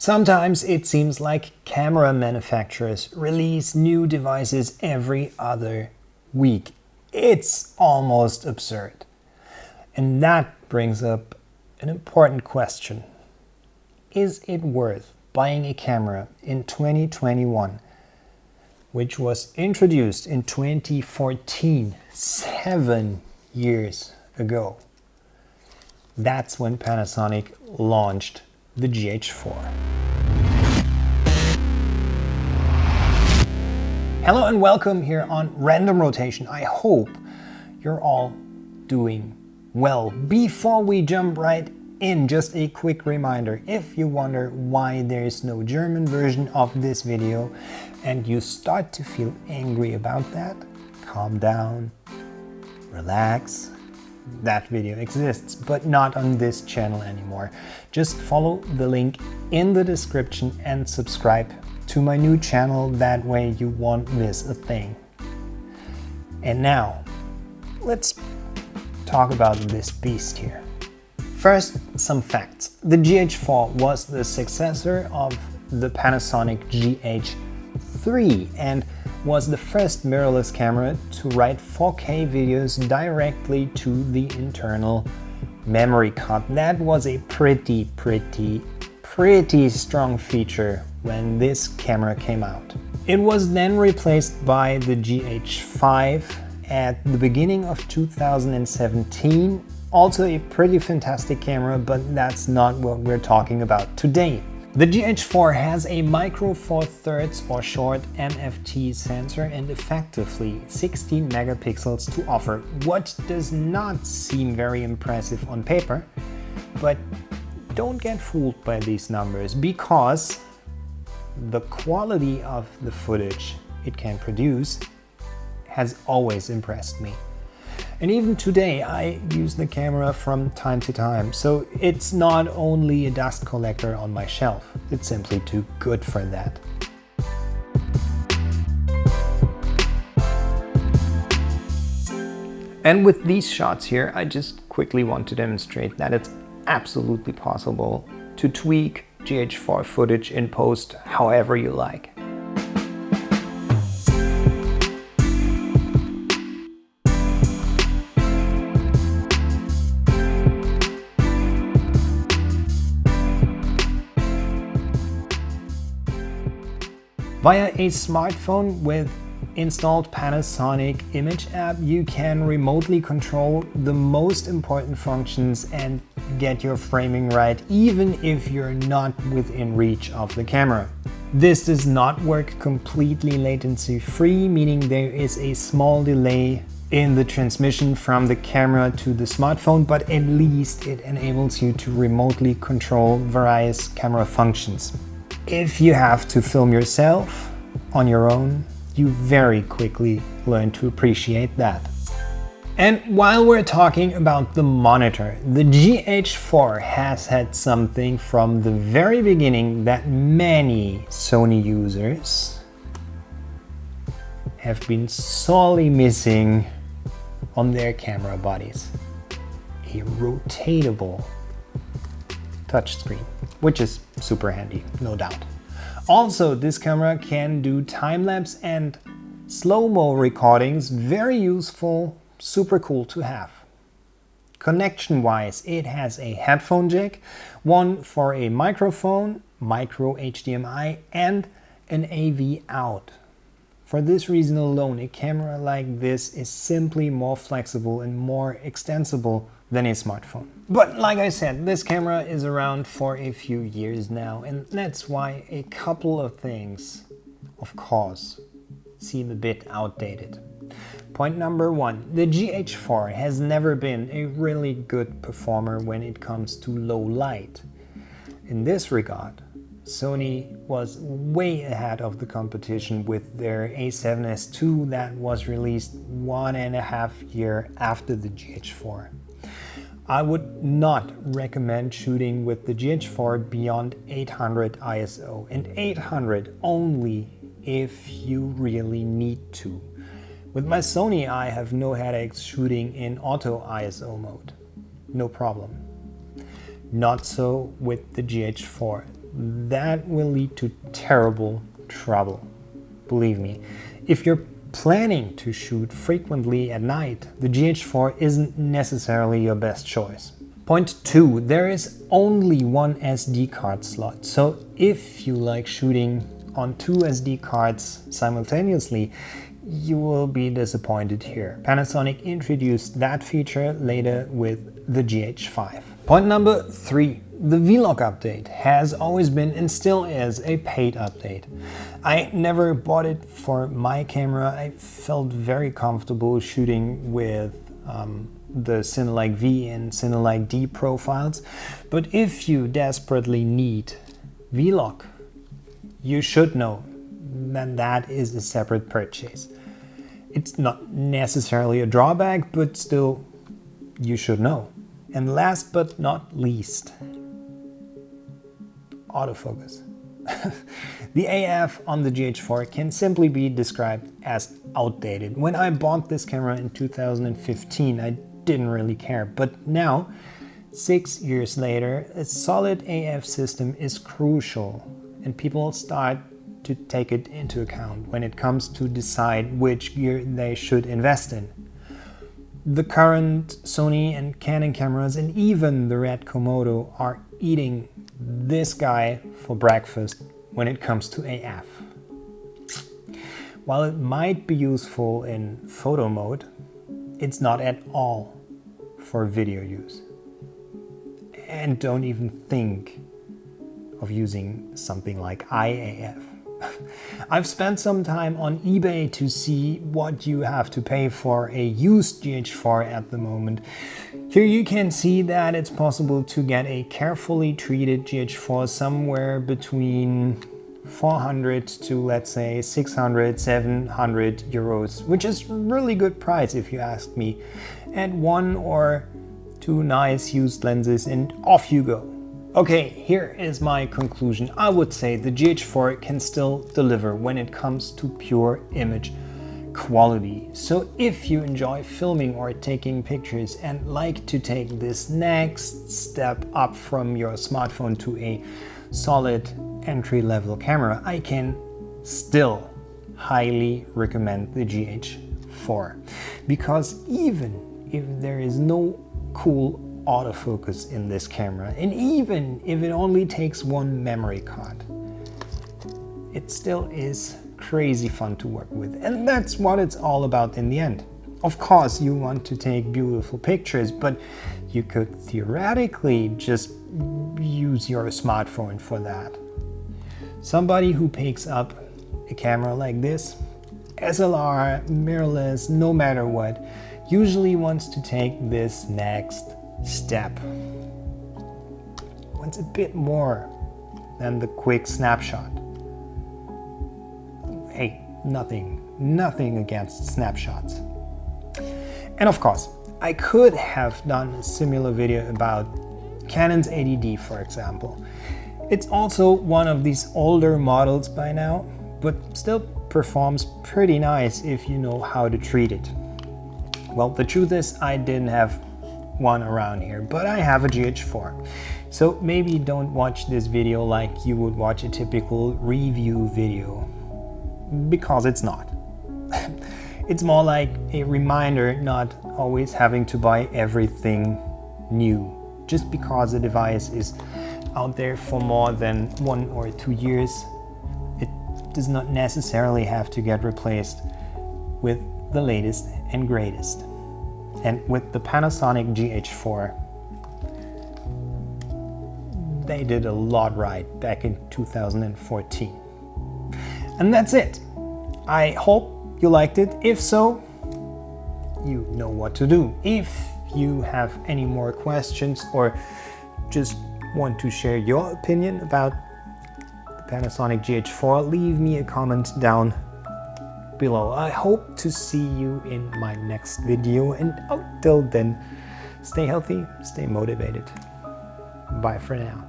Sometimes it seems like camera manufacturers release new devices every other week. It's almost absurd. And that brings up an important question. Is it worth buying a camera in 2021, which was introduced in 2014, 7 years ago? That's when Panasonic launched the GH4. Hello and welcome here on Random Rotation. I hope you're all doing well. Before we jump right in, just a quick reminder. If you wonder why there is no German version of this video and you start to feel angry about that, calm down, relax. That video exists, but not on this channel anymore. Just follow the link in the description and subscribe to my new channel. That way you won't miss a thing. And now, let's talk about this beast here. First, some facts. The GH4 was the successor of the Panasonic GH3 and was the first mirrorless camera to write 4K videos directly to the internal memory card. That was a pretty strong feature when this camera came out. It was then replaced by the GH5 at the beginning of 2017. Also a pretty fantastic camera, but that's not what we're talking about today. The GH4 has a micro four thirds or short MFT sensor and effectively 16 megapixels to offer, what does not seem very impressive on paper. But don't get fooled by these numbers, because the quality of the footage it can produce has always impressed me. And even today I use the camera from time to time, so it's not only a dust collector on my shelf, it's simply too good for that. And with these shots here, I just quickly want to demonstrate that it's absolutely possible to tweak GH4 footage in post however you like. Via a smartphone with installed Panasonic image app, you can remotely control the most important functions and get your framing right, even if you're not within reach of the camera. This does not work completely latency free, meaning there is a small delay in the transmission from the camera to the smartphone, but at least it enables you to remotely control various camera functions. If you have to film yourself on your own, you very quickly learn to appreciate that. And while we're talking about the monitor, the GH4 has had something from the very beginning that many Sony users have been sorely missing on their camera bodies: a rotatable touchscreen, which is super handy, no doubt. Also, this camera can do time-lapse and slow-mo recordings, very useful, super cool to have. Connection-wise, it has a headphone jack, one for a microphone, micro HDMI, and an AV out. For this reason alone, a camera like this is simply more flexible and more extensible than a smartphone. But like I said, this camera is around for a few years now, and that's why a couple of things, of course, seem a bit outdated. Point number one, the GH4 has never been a really good performer when it comes to low light. In this regard, Sony was way ahead of the competition with their A7S II that was released 1.5 years after the GH4. I would not recommend shooting with the GH4 beyond 800 ISO, and 800 only if you really need to. With my Sony, I have no headaches shooting in auto ISO mode. No problem. Not so with the GH4. that will lead to terrible trouble. Believe me, if you're planning to shoot frequently at night, the GH4 isn't necessarily your best choice. Point 2, there is only one SD card slot. So if you like shooting on 2 SD cards simultaneously, you will be disappointed here. Panasonic introduced that feature later with the GH5. Point number 3, the Vlog update has always been and still is a paid update. I never bought it for my camera. I felt very comfortable shooting with the Cinelike V and Cinelike D profiles, but if you desperately need Vlog, you should know that that is a separate purchase. It's not necessarily a drawback, but still you should know. And last but not least, autofocus. The AF on the GH4 can simply be described as outdated. When I bought this camera in 2015, I didn't really care, but now, 6 years later, a solid AF system is crucial, and people start to take it into account when it comes to decide which gear they should invest in. The current Sony and Canon cameras and even the Red Komodo are eating this guy for breakfast when it comes to AF. While it might be useful in photo mode, it's not at all for video use. And don't even think of using something like IAF. I've spent some time on eBay to see what you have to pay for a used GH4 at the moment. Here you can see that it's possible to get a carefully treated GH4 somewhere between 400 to, let's say, 600, 700 euros, which is really good price if you ask me. And 1 or 2 nice used lenses and off you go. Okay, here is my conclusion. I would say the GH4 can still deliver when it comes to pure image quality. So if you enjoy filming or taking pictures and like to take this next step up from your smartphone to a solid entry-level camera, I can still highly recommend the GH4. Because even if there is no cool autofocus in this camera, and even if it only takes 1 memory card, it still is crazy fun to work with, and that's what it's all about in the end. Of course you want to take beautiful pictures, but you could theoretically just use your smartphone for that. Somebody who picks up a camera like this, SLR, mirrorless, no matter what, usually wants to take this next step. Wants a bit more than the quick snapshot. Hey, nothing against snapshots. And of course, I could have done a similar video about Canon's 80D, for example. It's also one of these older models by now, but still performs pretty nice if you know how to treat it. Well, the truth is I didn't have one around here, but I have a GH4. So maybe don't watch this video like you would watch a typical review video, because it's not. It's more like a reminder not always having to buy everything new. Just because a device is out there for more than 1 or 2 years, it does not necessarily have to get replaced with the latest and greatest. And with the Panasonic GH4, they did a lot right back in 2014. And that's it. I hope you liked it. If so, you know what to do. If you have any more questions or just want to share your opinion about the Panasonic GH4, leave me a comment down below. I hope to see you in my next video, and until then, stay healthy, stay motivated. Bye for now.